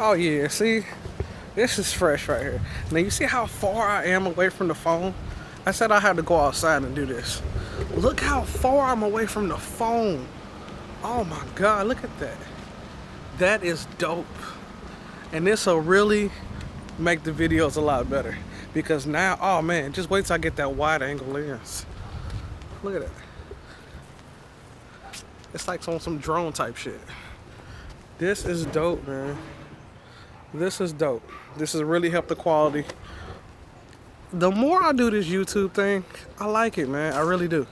Oh yeah, see, this is fresh right here. Now you see how far I am away from the phone? I said I had to go outside and do this. Look how far I'm away from the phone. Oh my God, look at that. That is dope. And this will really make the videos a lot better. Because now, oh man, just wait till I get that wide angle lens. Look at that. It's like some drone type shit. This is dope, man. This is dope. This has really helped the quality. The more I do this YouTube thing, I like it, man. I really do.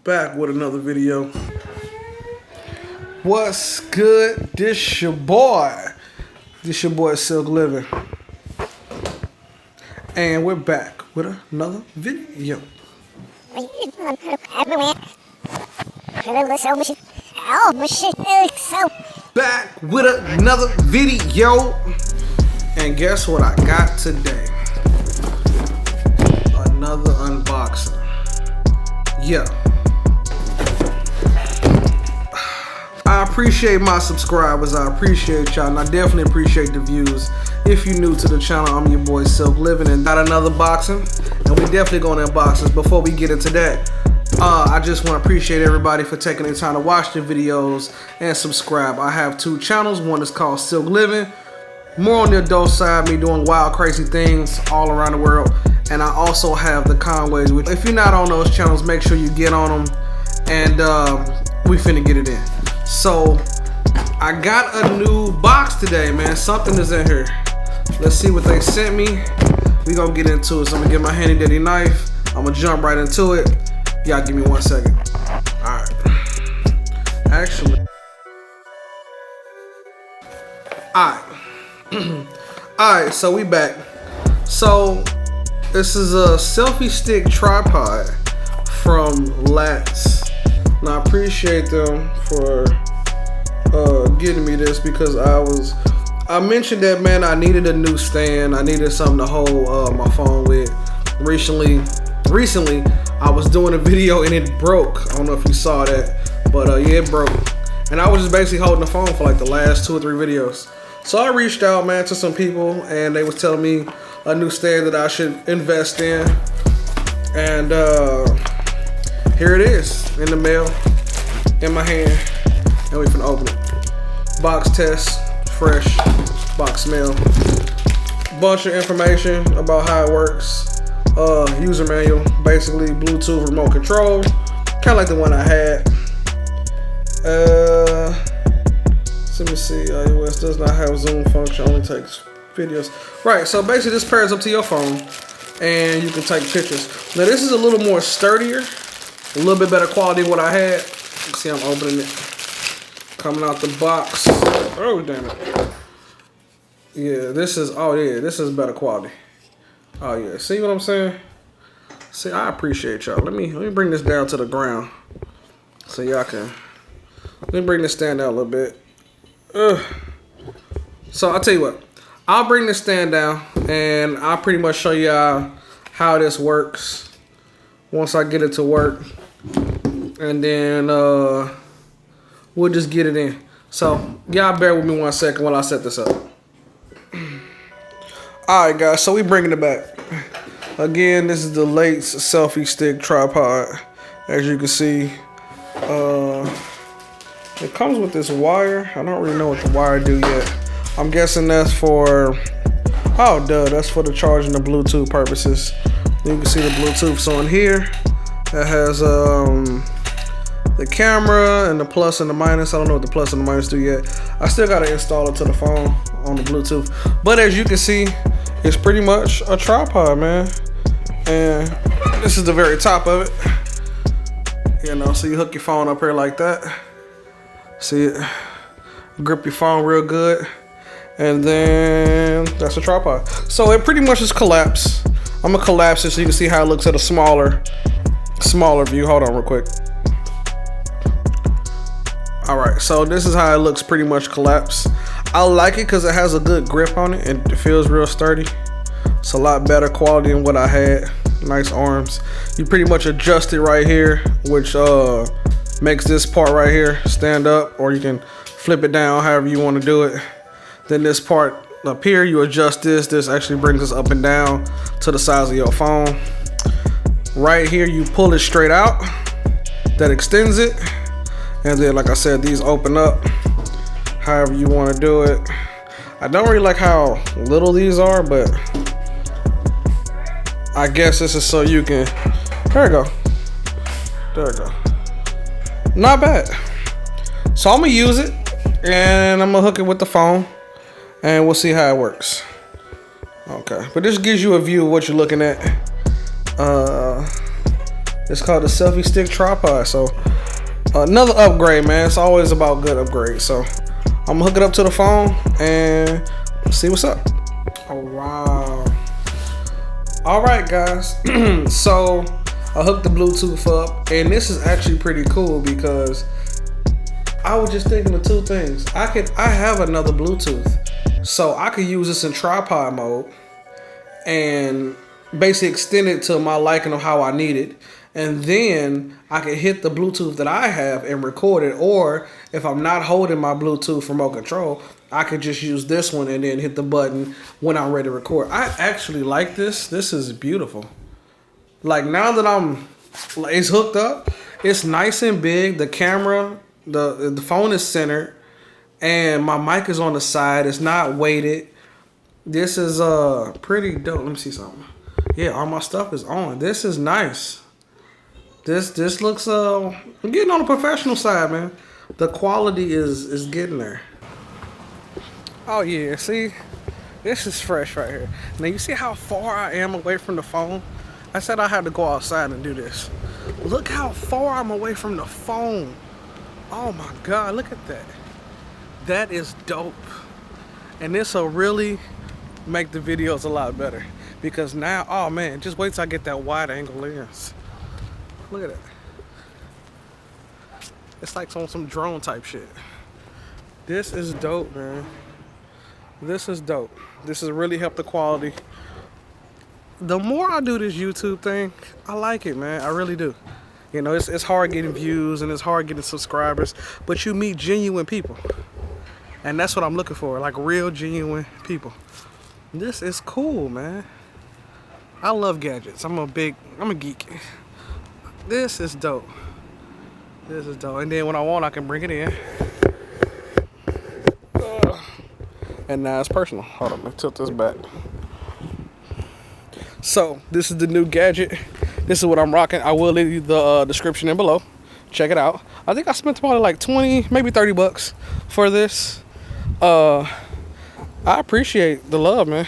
Back with another video. What's good? This your boy. This your boy Silk Living. And we're back with another video. Back with another video. And guess what I got today? Another unboxing. Yeah. I appreciate my subscribers. I appreciate y'all, and I definitely appreciate the views. If you're new to the channel, I'm your boy Silk Living, and got another boxing, and we definitely gonna unbox this. Before we get into that, I just want to appreciate everybody for taking the time to watch the videos and subscribe. I have two channels. One is called Silk Living, more on the adult side, me doing wild, crazy things all around the world. And I also have the Conways, which if you're not on those channels, make sure you get on them, and we finna get it in. So I got a new box today, man. Something is in here. Let's see what they sent me. We gonna get into it. So I'm gonna get my handy dandy knife. I'm gonna jump right into it. Y'all give me 1 second. All right. Actually, all right. So we back. So this is a selfie stick tripod from Latz. And I appreciate them for getting me this, because I mentioned that, man, I needed a new stand. I needed something to hold my phone with. Recently I was doing a video and it broke. I don't know if you saw that, but yeah, it broke. And I was just basically holding the phone for like the last 2 or 3 videos. So I reached out, man, to some people, and they was telling me a new stand that I should invest in. And here it is, in the mail, in my hand, and we finna open it. Box test, fresh, box smell. Bunch of information about how it works. User manual, basically Bluetooth remote control, kind of like the one I had. Let me see, iOS does not have zoom function, only takes videos. Right, so basically this pairs up to your phone, and you can take pictures. Now this is a little more sturdier, a little bit better quality than what I had. You see, I'm opening it. Coming out the box. Oh, damn it. Yeah, this is better quality. Oh yeah, see what I'm saying? See, I appreciate y'all. Let me bring this down to the ground so y'all can. Let me bring this stand down a little bit. So I'll tell you what. I'll bring this stand down and I'll pretty much show y'all how this works once I get it to work. And then we'll just get it in. So y'all bear with me 1 second while I set this up. Alright guys, so we bringing it back. Again, this is the Latz selfie stick tripod. As you can see, it comes with this wire. I don't really know what the wire do yet. I'm guessing that's for, oh duh, that's for the charging the Bluetooth purposes. You can see the Bluetooth's on here. That has the camera and the plus and the minus. I don't know what the plus and the minus do yet. I still gotta install it to the phone on the Bluetooth. But as you can see, it's pretty much a tripod, man. And this is the very top of it. You know, so you hook your phone up here like that. See it? Grip your phone real good. And then that's a tripod. So it pretty much just collapsed. I'm gonna collapse it so you can see how it looks at a smaller view. Hold on real quick. All right, so this is how it looks pretty much collapsed. I like it because it has a good grip on it and it feels real sturdy. It's a lot better quality than what I had. Nice arms. You pretty much adjust it right here, which makes this part right here stand up, or you can flip it down however you want to do it. Then this part up here, you adjust this. This actually brings us up and down to the size of your phone. Right here, you pull it straight out. That extends it. And then, like I said, these open up however you want to do it. I don't really like how little these are, but I guess this is so you can, there we go. There we go. Not bad. So I'm gonna use it and I'm gonna hook it with the phone and we'll see how it works. Okay, but this gives you a view of what you're looking at. It's called the Selfie Stick Tripod. So another upgrade, man. It's always about good upgrades. So I'm gonna hook it up to the phone and see what's up. Oh wow. All right, guys. So I hooked the Bluetooth up, and this is actually pretty cool because I was just thinking of two things. I have another Bluetooth, so I could use this in tripod mode and basically extend it to my liking of how I need it. And then I can hit the Bluetooth that I have and record it. Or if I'm not holding my Bluetooth remote control, I could just use this one and then hit the button when I'm ready to record. I actually like this. This is beautiful. Like now that it's hooked up, it's nice and big. The camera, the phone is centered, and my mic is on the side. It's not weighted. This is pretty dope. Let me see something. Yeah, all my stuff is on. This is nice. This looks I'm getting on the professional side, man. The quality is getting there. Oh yeah, see? This is fresh right here. Now you see how far I am away from the phone? I said I had to go outside and do this. Look how far I'm away from the phone. Oh my God, look at that. That is dope. And this will really make the videos a lot better. Because now, oh man, just wait till I get that wide angle lens. Look at that. It's like on some drone type shit. This is dope, man. This is dope. This has really helped the quality. The more I do this YouTube thing, I like it, man. I really do. You know, it's hard getting views and it's hard getting subscribers, but you meet genuine people. And that's what I'm looking for, like real, genuine people. This is cool, man. I love gadgets. I'm a geek. This is dope. This is dope. And then when I want, I can bring it in. And now it's personal. Hold on, let me tilt this back. So this is the new gadget. This is what I'm rocking. I will leave the description in below. Check it out. I think I spent probably like 20, maybe 30 bucks for this. I appreciate the love, man.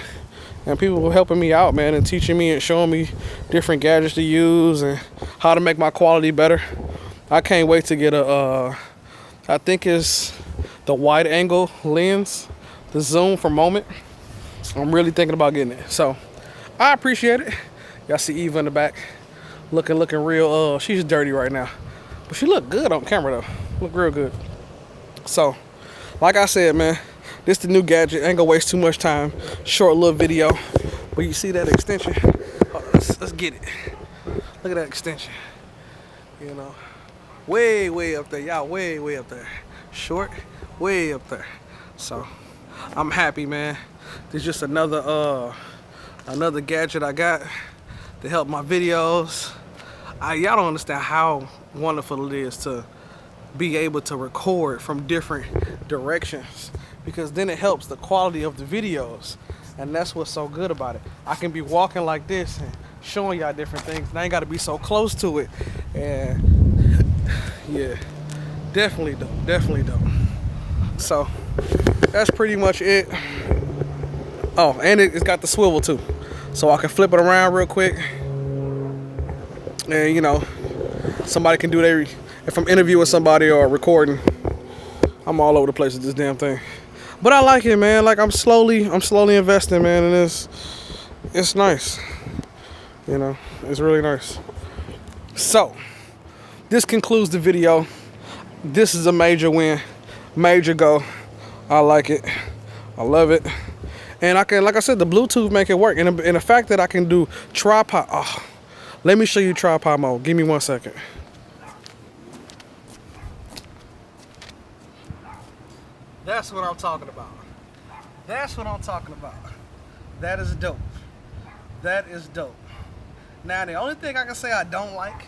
And people helping me out, man, and teaching me and showing me different gadgets to use and how to make my quality better. I can't wait to get I think it's the wide angle lens, the zoom for moment. I'm really thinking about getting it. So I appreciate it. Y'all see Eva in the back looking real, she's dirty right now. But she look good on camera though. Look real good. So, like I said, man, this the new gadget. Ain't gonna waste too much time. Short little video. But you see that extension? Oh, let's get it. Look at that extension. You know, way up there. Y'all way up there. Short, way up there. So, I'm happy, man. There's just another gadget I got to help my videos. Y'all don't understand how wonderful it is to be able to record from different directions, because then it helps the quality of the videos, and that's what's so good about it. I can be walking like this and showing y'all different things, and I ain't got to be so close to it. And yeah, definitely dope. So that's pretty much it. Oh, and it's got the swivel too, so I can flip it around real quick, and you know, somebody can do it if I'm interviewing somebody or recording. I'm all over the place with this damn thing. But I like it, man. Like I'm slowly investing, man, and it's nice. You know, it's really nice. So, this concludes the video. This is a major win, major go. I like it. I love it. And I can, like I said, the Bluetooth make it work. And the fact that I can do tripod. Oh, let me show you tripod mode. Give me 1 second. That's what I'm talking about. That's what I'm talking about. That is dope. That is dope. Now, the only thing I can say I don't like,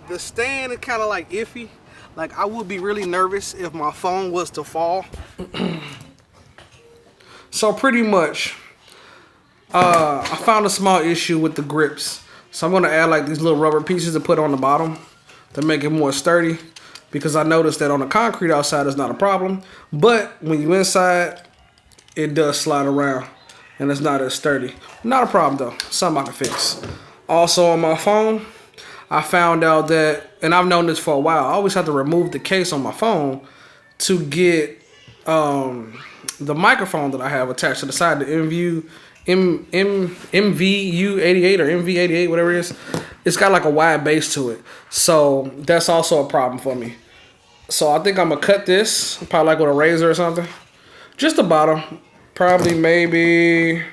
the stand is kind of like iffy. Like, I would be really nervous if my phone was to fall. So pretty much, I found a small issue with the grips. So I'm gonna add like these little rubber pieces to put on the bottom to make it more sturdy. Because I noticed that on the concrete outside is not a problem. But when you inside, it does slide around. And it's not as sturdy. Not a problem though. Something I can fix. Also on my phone, I found out that, and I've known this for a while, I always have to remove the case on my phone to get the microphone that I have attached to the side, the MVU88 or MV88, whatever it is. It's got like a wide base to it. So that's also a problem for me. So I think I'm gonna cut this, probably like with a razor or something. Just the bottom. Probably maybe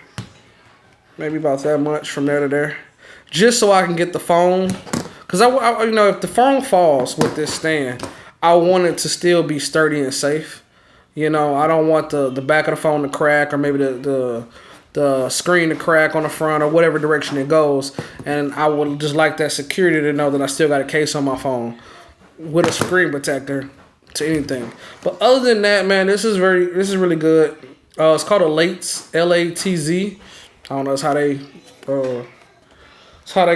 about that much from there to there. Just so I can get the phone. Because I you know, if the phone falls with this stand, I want it to still be sturdy and safe. You know, I don't want the back of the phone to crack, or maybe the screen to crack on the front, or whatever direction it goes. And I would just like that security to know that I still got a case on my phone with a screen protector to anything. But other than that, man, this is really good. It's called a Latz, Latz. I don't know. It's how they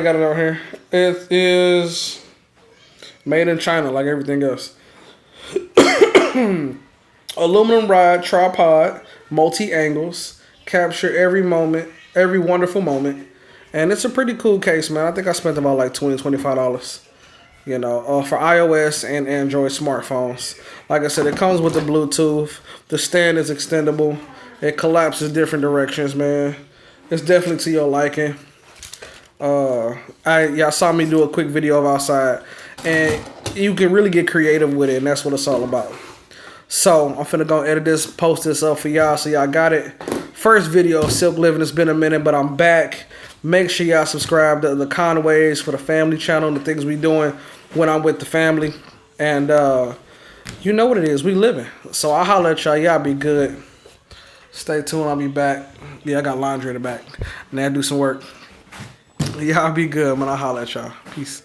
got it out here. It is made in China, like everything else. Aluminum rod tripod, multi angles, capture every moment, every wonderful moment, and it's a pretty cool case, man. I think I spent about like $20-$25. You know, for iOS and Android smartphones. Like I said, it comes with the Bluetooth. The stand is extendable. It collapses different directions, man. It's definitely to your liking. Y'all saw me do a quick video of outside, and you can really get creative with it, and that's what it's all about. So I'm finna go edit this, post this up for y'all, so y'all got it. First video of Silk Living. It's been a minute, but I'm back. Make sure y'all subscribe to the Conways for the family channel and the things we doing when I'm with the family. And you know what it is. We living. So I'll holler at y'all. Y'all be good. Stay tuned. I'll be back. Yeah, I got laundry in the back. Now I do some work. Y'all be good, man. I'll holler at y'all. Peace.